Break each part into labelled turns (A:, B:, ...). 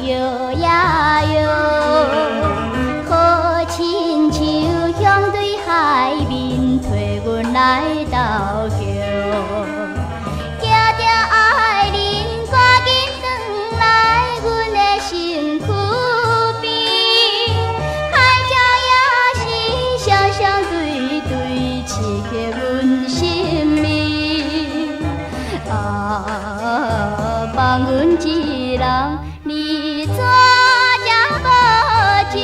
A: 摇呀摇，好亲像向对海面推阮来投桥。定定爱人赶紧转来阮的身躯边，海鸟也是双双对对刺激阮心命。放阮一人，你怎才无情？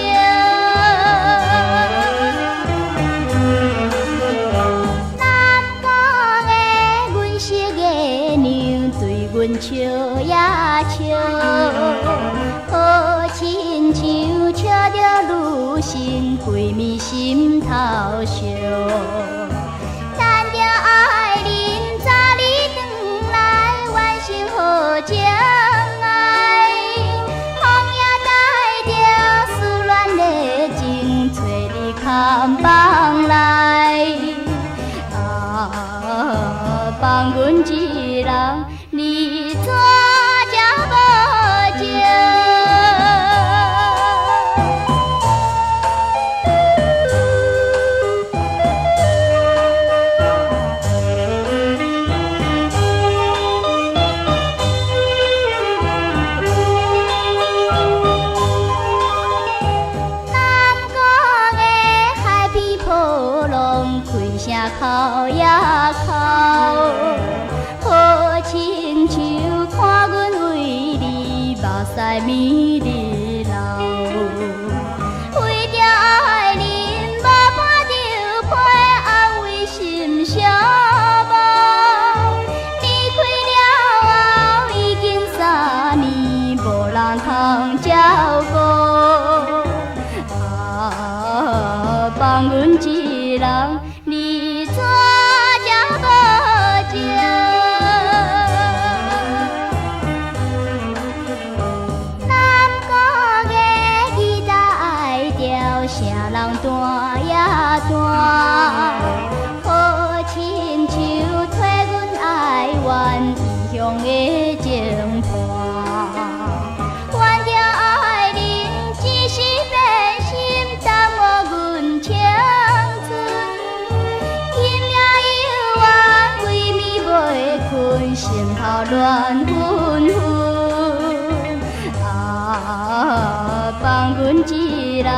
A: 南港的阮识的娘对阮笑呀笑，好亲像笑着女神闺蜜心头烧。情爱，风也带着思恋的情，找你看房来。放阮一人，你怎才无情？声哭呀哭，好亲像看阮为你目屎咪日流。为着爱人，无伴着陪，安慰心伤无。离开了后，已经3年，无人通照顾。放阮一人。你怎才无情？南国的吉他爱调，声人弹呀弹，好亲像替阮爱怨异乡的情伴。怨着爱人只是变心，耽误阮青春。心头乱纷纷，放阮一人。